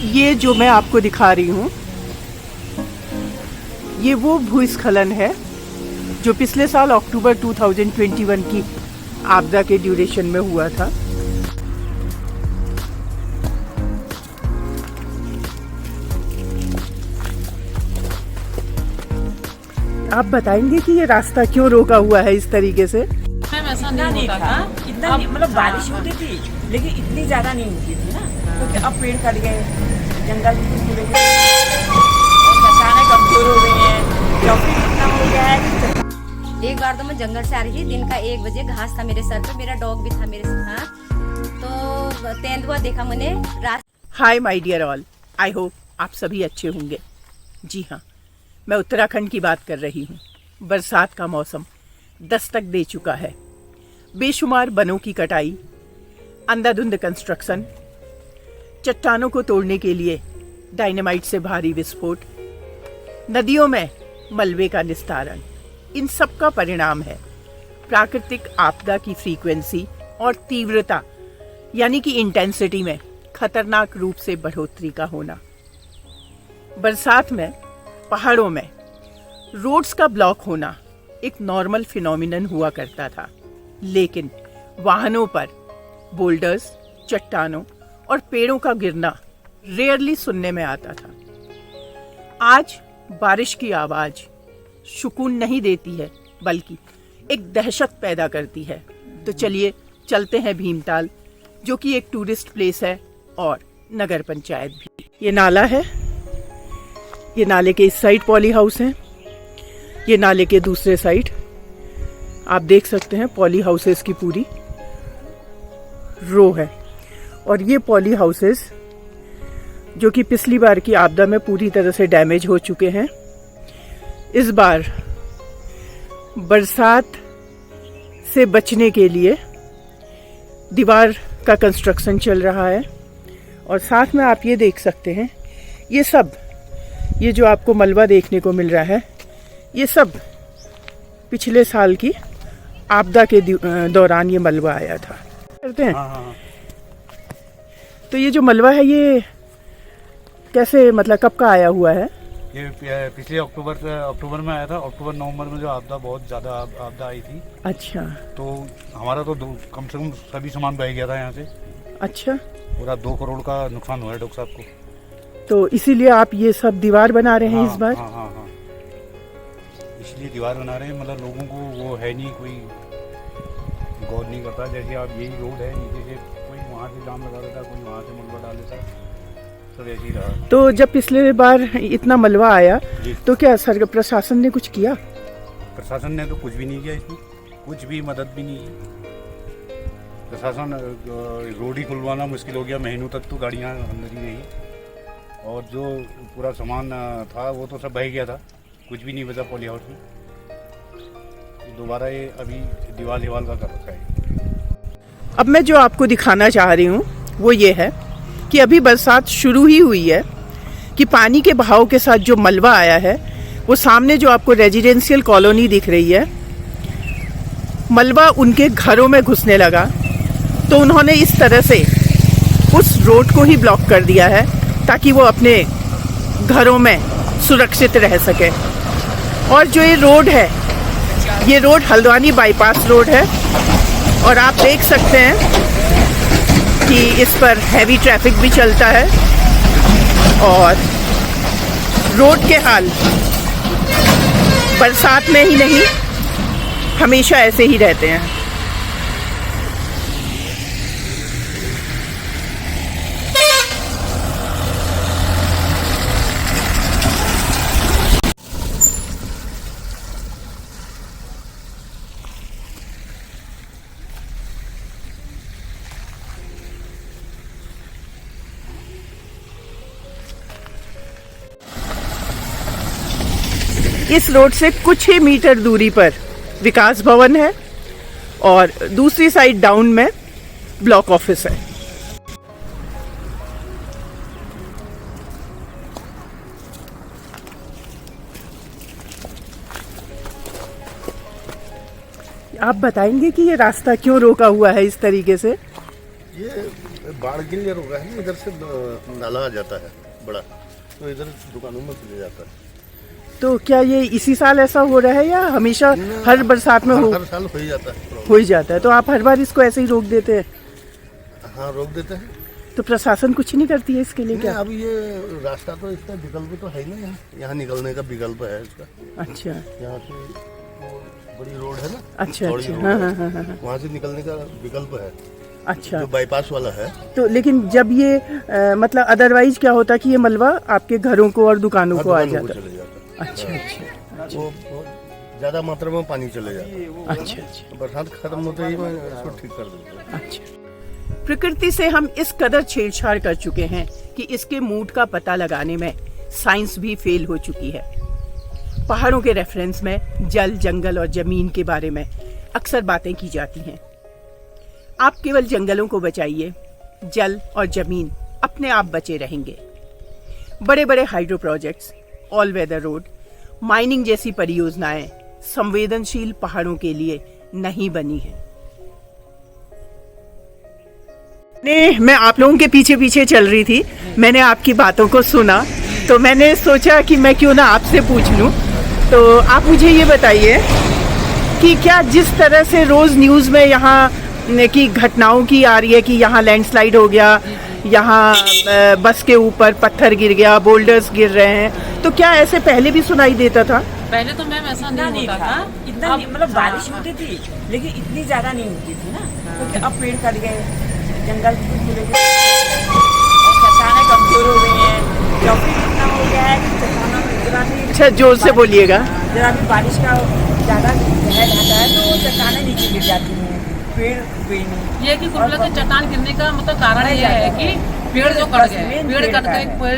ये जो मैं आपको दिखा रही हूँ, ये वो भूस्खलन है जो पिछले साल अक्टूबर 2021 की आपदा के ड्यूरेशन में हुआ था। आप बताएंगे कि ये रास्ता क्यों रोका हुआ है इस तरीके से? ऐसा नहीं था, इतना मतलब बारिश होती थी लेकिन इतनी ज्यादा नहीं होती थी ना, क्योंकि अब पेड़ कट गए, जंगल पूरे अचानक कमजोर हो गई है, ट्रैफिक इतना हो गया है। एक बार तो मैं जंगल से आ रही थी, दिन का 1 बजे, घास था मेरे सर पे, मेरा डॉग भी था मेरे साथ, तो तेंदुआ देखा मैंने रात। Hi my dear all, I hope आप सभी अच्छे होंगे। जी हाँ, मैं उत्तराखंड की बात कर रही हूँ। बरसात का मौसम दस्तक दे चुका है। बेशुमार वनों की कटाई, अंधाधुंध कंस्ट्रक्शन, चट्टानों को तोड़ने के लिए डायनामाइट से भारी विस्फोट, नदियों में मलबे का निस्तारण, इन सब का परिणाम है प्राकृतिक आपदा की फ्रीक्वेंसी और तीव्रता यानी कि इंटेंसिटी में खतरनाक रूप से बढ़ोतरी का होना। बरसात में पहाड़ों में रोड्स का ब्लॉक होना एक नॉर्मल फिनोमिनन हुआ करता था, लेकिन वाहनों पर बोल्डर्स, चट्टानों और पेड़ों का गिरना रेयरली सुनने में आता था। आज बारिश की आवाज सुकून नहीं देती है, बल्कि एक दहशत पैदा करती है। तो चलिए चलते हैं भीमताल, जो कि एक टूरिस्ट प्लेस है और नगर पंचायत भी। ये नाला है, ये नाले के इस साइड पॉली हाउस है, ये नाले के दूसरे साइड आप देख सकते हैं पॉली हाउसेस की पूरी रो है। और ये पॉली हाउसेस जो कि पिछली बार की आपदा में पूरी तरह से डैमेज हो चुके हैं, इस बार बरसात से बचने के लिए दीवार का कंस्ट्रक्शन चल रहा है। और साथ में आप ये देख सकते हैं, ये जो आपको मलबा देखने को मिल रहा है, ये सब पिछले साल की आपदा के दौरान ये मलबा आया था। करते हैं हाँ। तो ये जो मलबा है ये कैसे, मतलब कब का आया हुआ है? ये पिछले अक्टूबर में आया था। अक्टूबर नवंबर में जो आपदा, बहुत ज़्यादा आपदा आई थी। अच्छा, तो हमारा तो कम से कम सभी सामान बह गया था यहाँ से। अच्छा, पूरा 2 करोड़ का नुकसान हुआ है डॉक्टर साहब को। तो इसीलिए आप ये सब दीवार बना रहे हैं इस बार? हाँ, इसलिए दीवार बना रहे हैं। मतलब लोगों को वो है नहीं, कोई गौर नहीं करता। जैसे आप यही रोड है, नीचे से कोई वहाँ से जाम लगा देता, कोई वहाँ से मलबा डाल देता, सब ऐसे ही रहा। तो जब पिछले बार इतना मलबा आया तो क्या सरकार प्रशासन ने कुछ किया? प्रशासन ने तो कुछ भी नहीं किया, इसमें कुछ भी मदद भी नहीं की। प्रशासन रोड ही खुलवाना मुश्किल हो गया, महीनों तक तो गाड़ियाँ अंदर ही रही। और जो पूरा सामान था वो तो सब बह गया था, कुछ भी नहीं बचा पॉली हाउस में। दोबारा ये अभी दीवार का कर रखा है। अब मैं जो आपको दिखाना चाह रही हूँ वो ये है कि अभी बरसात शुरू ही हुई है कि पानी के बहाव के साथ जो मलबा आया है, वो सामने जो आपको रेजिडेंशियल कॉलोनी दिख रही है, मलबा उनके घरों में घुसने लगा। तो उन्होंने इस तरह से उस रोड को ही ब्लॉक कर दिया है ताकि वो अपने घरों में सुरक्षित रह सके। और जो ये रोड है, ये रोड हल्द्वानी बाईपास रोड है और आप देख सकते हैं कि इस पर हैवी ट्रैफिक भी चलता है। और रोड के हाल बरसात में ही नहीं, हमेशा ऐसे ही रहते हैं। इस रोड से कुछ ही मीटर दूरी पर विकास भवन है और दूसरी साइड डाउन में ब्लॉक ऑफिस है। आप बताएंगे कि ये रास्ता क्यों रोका हुआ है इस तरीके से? ये बाढ़ क्लियर हो गया है ना, इधर से नाला आ जाता है बड़ा, तो इधर दुकानों में चले जाता है। तो क्या ये इसी साल ऐसा हो रहा है या हमेशा हर बरसात में हर साल हो ही जाता है, हो ही जाता है? तो आप हर बार इसको ऐसे ही रोक देते हैं? हाँ रोक देते हैं। तो प्रशासन कुछ नहीं करती है इसके लिए नहीं, क्या? अब ये रास्ता तो इसका विकल्प तो है ही नहीं, यहाँ निकलने का विकल्प है इसका। अच्छा यहाँ से वो बड़ी रोड है ना, अच्छा चौड़ी अच्छा, रोड हाँ है, हाँ हाँ हाँ, वहाँ से निकलने का विकल्प है, अच्छा। जो बाईपास वाला है। तो लेकिन जब ये मतलब अदरवाइज क्या होता है कि ये मलबा आपके घरों को और दुकानों को आ दुकानों को जाता है? चले जाता है। अच्छा अच्छा वो ज्यादा मात्रा में पानी चले जाता है, अच्छा अच्छा बरसात खत्म होते ही मैं इसको ठीक कर देता हूँ। अच्छा। प्रकृति से हम इस कदर छेड़छाड़ कर चुके हैं कि इसके मूड का पता लगाने में साइंस भी फेल हो चुकी है। पहाड़ों के रेफरेंस में जल, जंगल और जमीन के बारे में अक्सर बातें की जाती हैं। आप केवल जंगलों को बचाइए, जल और जमीन अपने आप बचे रहेंगे। बड़े बड़े hydro projects, all weather road, mining जैसी परियोजनाएं संवेदनशील पहाड़ों के लिए नहीं बनी हैं। मैं आप लोगों के पीछे पीछे चल रही थी, मैंने आपकी बातों को सुना, तो मैंने सोचा कि मैं क्यों ना आपसे पूछ लूं। तो आप मुझे ये बताइए कि क्या जिस तरह से रोज न्यूज़ में यहाँ की घटनाओं की आ रही है कि यहाँ लैंडस्लाइड हो गया, यहाँ बस के ऊपर पत्थर गिर गया, बोल्डर्स गिर रहे हैं, तो क्या ऐसे पहले भी सुनाई देता था? पहले तो मैम ऐसा नहीं होता था, इतना मतलब बारिश होती थी लेकिन इतनी ज्यादा नहीं होती थी ना, क्योंकि अब पेड़ कट गए, जंगल खुले गए और चट्टानें कमजोर हो गई हैं, जॉफी इतना हो गया है कि चट्टानों में जरा भी अच्छा जोर से बोलिएगा। जरा भी बारिश का ज्यादा कहर आता है तो वो चट्टानें नीचे गिर जाती हैं, पेड़ उगे नहीं। ये कि कुल मिला के चट्टान गिरने का मतलब कारण ये है कि पेड़ जो कट गए,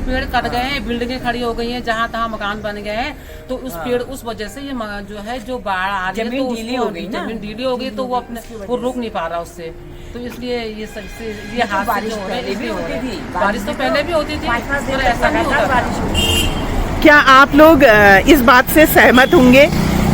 पेड़ कट गए हैं, बिल्डिंगें खड़ी हो गई हैं, जहाँ तहाँ मकान बन गए हैं, तो उस पेड़ उस वजह से ये जो है जो बाढ़ आ रही है तो ढीली हो गई ना, जमीन ढीली हो गई तो वो अपने वो रुक नहीं पा रहा उससे, तो इसलिए ये सबसे ये हादसे जो हो रहे हैं इसलिए हो रहे हैं। बारिश तो पहले भी होती थी पर ऐसा नहीं होता था। क्या आप लोग इस बात से सहमत होंगे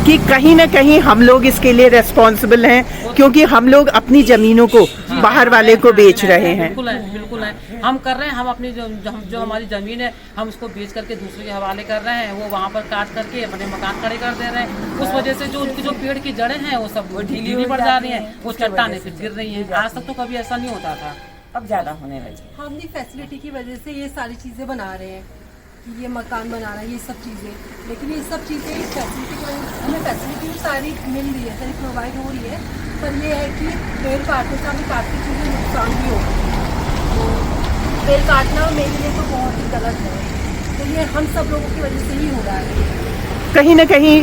कि कहीं ना कहीं हम लोग इसके लिए रेस्पॉन्सिबल हैं, क्योंकि हम लोग अपनी जमीनों को बाहर वाले को बेच रहे हैं? बिल्कुल है, हम कर रहे हैं, हम अपनी जो हमारी जमीन है हम उसको बेच करके दूसरे के हवाले कर रहे हैं, वो वहाँ पर काट करके अपने मकान खड़े कर दे रहे हैं। उस वजह से जो उनकी जो पेड़ की जड़ें हैं वो सब ढीली पड़ जा रही हैं, वो चट्टानें फिर गिर रही हैं। आज तक तो कभी ऐसा नहीं होता था, अब ज्यादा होने लगी। हम अपनी फैसिलिटी की वजह से ये सारी चीज़ें बना रहे हैं, कि ये मकान बनाना, ये सब चीज़ें, लेकिन ये सब चीज़ें फैसिलिटी की वजह से हमें फैसिलिटी सारी मिल रही है, सारी प्रोवाइड हो रही है, पर ये है कि पेड़ काटने से हमें काटती चीज़ें नुकसान भी हो रही है। तो पेड़ काटना मेरे लिए तो बहुत ही गलत है, तो ये हम सब लोगों की वजह से ही हो रहा है। कहीं ना कहीं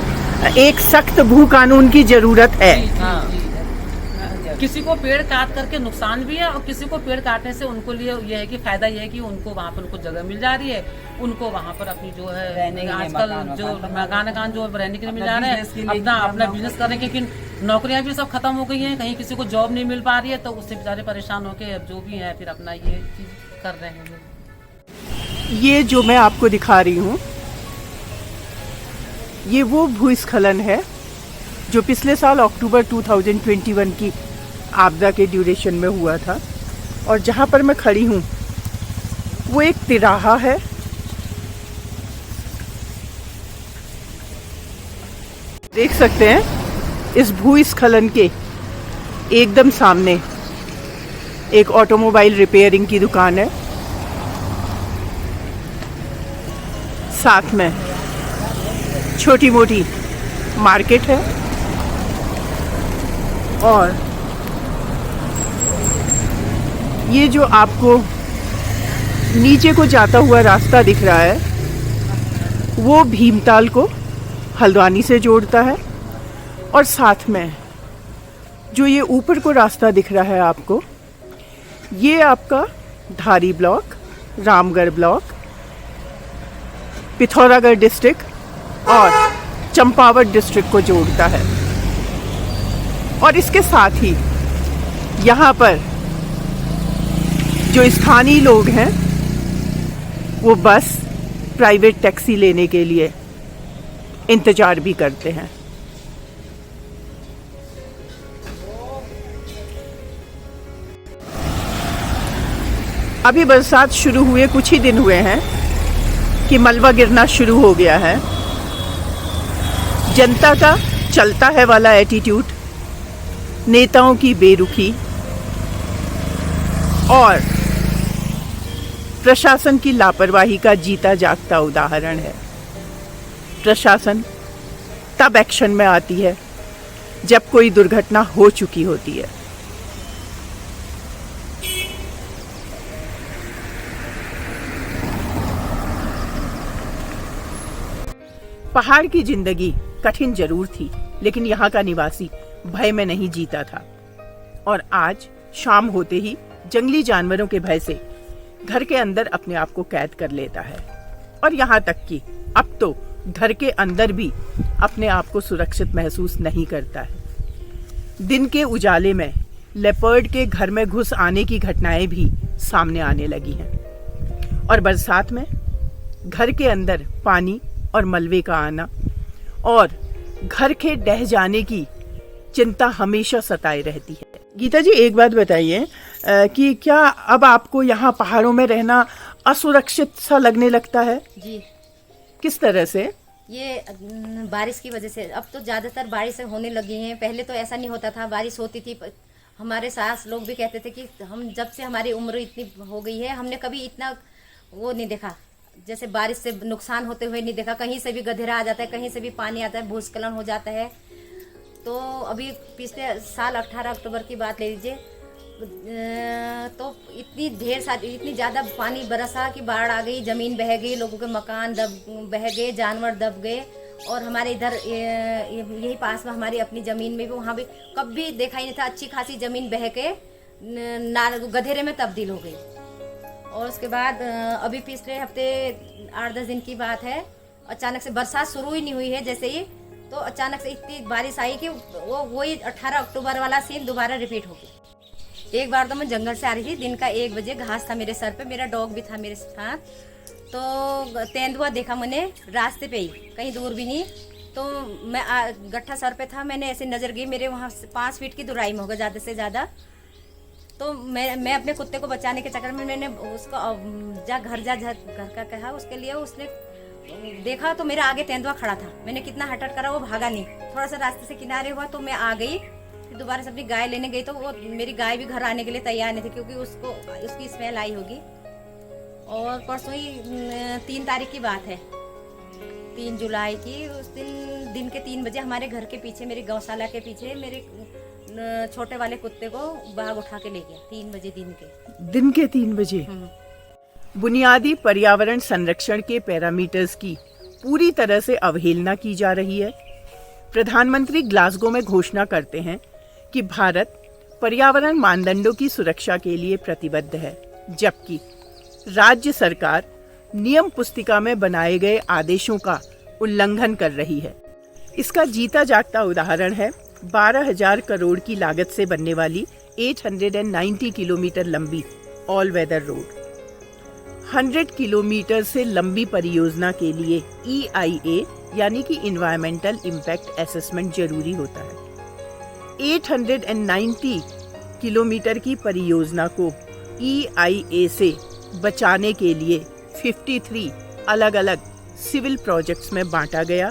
एक सख्त भू कानून की जरूरत है। किसी को पेड़ काट करके नुकसान भी है और किसी को पेड़ काटने से उनको लिए ये है कि फायदा ये है कि उनको वहाँ पर उनको जगह मिल जा रही है, उनको वहाँ पर अपनी जो है आजकल जो मकान जो रहने के लिए मिल जा रहे हैं, अपना बिजनेस कर रहे हैं, क्योंकि नौकरियां भी सब खत्म हो गई हैं, कहीं किसी को जॉब नहीं मिल पा रही है, तो उससे बेचारे परेशान होके अब जो भी है फिर अपना ये चीज कर रहे हैं। ये जो मैं आपको दिखा रही हूँ ये वो भूस्खलन है जो पिछले साल अक्टूबर 2021 की आपदा के ड्यूरेशन में हुआ था, और जहाँ पर मैं खड़ी हूँ वो एक तिराहा है। देख सकते हैं इस भूस्खलन के एकदम सामने एक ऑटोमोबाइल रिपेयरिंग की दुकान है, साथ में छोटी मोटी मार्केट है, और ये जो आपको नीचे को जाता हुआ रास्ता दिख रहा है वो भीमताल को हल्द्वानी से जोड़ता है, और साथ में जो ये ऊपर को रास्ता दिख रहा है आपको, ये आपका धारी block, Ramgarh block, Pithoragarh district और चंपावत डिस्ट्रिक्ट को जोड़ता है। और इसके साथ ही यहाँ पर जो स्थानीय लोग हैं वो बस, प्राइवेट टैक्सी लेने के लिए इंतजार भी करते हैं। अभी बरसात शुरू हुए कुछ ही दिन हुए हैं कि मलबा गिरना शुरू हो गया है। जनता का चलता है वाला एटीट्यूड, नेताओं की बेरुखी और प्रशासन की लापरवाही का जीता जागता उदाहरण है। प्रशासन तब एक्शन में आती है जब कोई दुर्घटना हो चुकी होती है। पहाड़ की जिंदगी कठिन जरूर थी, लेकिन यहाँ का निवासी भय में नहीं जीता था। और आज शाम होते ही जंगली जानवरों के भय से घर के अंदर अपने आप को कैद कर लेता है। और यहाँ तक कि अब तो घर के अंदर भी अपने आप को सुरक्षित महसूस नहीं करता है। दिन के उजाले में लेपर्ड के घर में घुस आने की घटनाएं भी सामने आने लगी हैं। और बरसात में घर के अंदर पानी और मलबे का आना और घर के ढह जाने की चिंता हमेशा सताए रहती है। गीता जी, एक बात बताइए कि क्या अब आपको यहाँ पहाड़ों में रहना असुरक्षित सा लगने लगता है? जी, किस तरह से? ये बारिश की वजह से। अब तो ज़्यादातर बारिश होने लगी हैं। पहले तो ऐसा नहीं होता था, बारिश होती थी। हमारे सास लोग भी कहते थे कि हम जब से हमारी उम्र इतनी हो गई है, हमने कभी इतना वो नहीं देखा, जैसे बारिश से नुकसान होते हुए नहीं देखा। कहीं से भी गधेरा आ जाता है, कहीं से भी पानी आता है, भूस्खलन हो जाता है। तो अभी पिछले साल 18 अक्टूबर की बात ले लीजिए, तो इतनी ज़्यादा पानी बरसा कि बाढ़ आ गई, ज़मीन बह गई, लोगों के मकान बह गए, जानवर दब गए। और हमारे इधर यही पास में हमारी अपनी ज़मीन में भी, वहाँ भी कभी देखा ही नहीं था, अच्छी खासी ज़मीन बह के गधेरे में तब्दील हो गई। और उसके बाद अभी पिछले हफ्ते 8-10 दिन की बात है, अचानक से बरसात शुरू ही नहीं हुई है जैसे ही, तो अचानक से इतनी बारिश आई कि वही 18 अक्टूबर वाला सीन दोबारा रिपीट हो गया। एक बार तो मैं जंगल से आ रही थी, दिन का 1 बजे, घास था मेरे सर पे, मेरा डॉग भी था मेरे साथ। तो तेंदुआ देखा मैंने रास्ते पे ही, कहीं दूर भी नहीं। तो मैं गट्ठा सर पे था, मैंने ऐसे नज़र गई, मेरे वहाँ 5 फीट की दूराई में होगा ज़्यादा से ज़्यादा। तो मैं अपने कुत्ते को बचाने के चक्कर में मैंने उसको घर का कहा, उसके लिए उसने देखा तो मेरा आगे तेंदुआ खड़ा था। मैंने कितना हटट करा, वो भागा नहीं, थोड़ा सा रास्ते से किनारे हुआ तो मैं आ गई। फिर दोबारा से अपनी गाय लेने गई तो वो मेरी गाय भी घर आने के लिए तैयार नहीं थी, क्योंकि उसकी स्मेल आई होगी। और परसों ही 3 तारीख की बात है, 3 जुलाई की, उस दिन के 3 बजे हमारे घर के पीछे, मेरी गौशाला के पीछे, मेरे छोटे वाले कुत्ते को बाघ उठा के ले गया 3 बजे दिन के 3 बजे। बुनियादी पर्यावरण संरक्षण के पैरामीटर्स की पूरी तरह से अवहेलना की जा रही है। प्रधानमंत्री ग्लासगो में घोषणा करते हैं कि भारत पर्यावरण मानदंडों की सुरक्षा के लिए प्रतिबद्ध है, जबकि राज्य सरकार नियम पुस्तिका में बनाए गए आदेशों का उल्लंघन कर रही है। इसका जीता जागता उदाहरण है 12,000 करोड़ की लागत से बनने वाली 890 किलोमीटर लंबी ऑल वेदर रोड। 100 किलोमीटर से लंबी परियोजना के लिए EIA यानी कि इन्वायरमेंटल इम्पैक्ट असेसमेंट जरूरी होता है। 890 किलोमीटर की परियोजना को EIA से बचाने के लिए 53 अलग अलग सिविल प्रोजेक्ट्स में बांटा गया,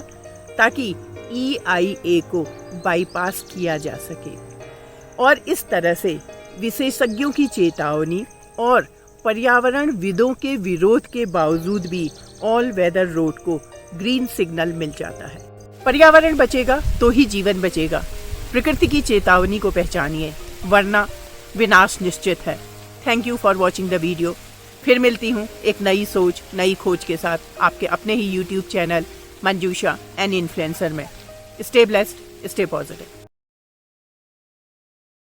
ताकि EIA को बाईपास किया जा सके। और इस तरह से विशेषज्ञों की चेतावनी और पर्यावरणविदों के विरोध के बावजूद भी ऑल वेदर रोड को ग्रीन सिग्नल मिल जाता है। पर्यावरण बचेगा तो ही जीवन बचेगा। प्रकृति की चेतावनी को पहचानिए, वरना विनाश निश्चित है। Thank you for watching the video. फिर मिलती हूँ एक नई सोच, नई खोज के साथ आपके अपने ही YouTube channel Manjusha an influencer में। Stay blessed, stay positive.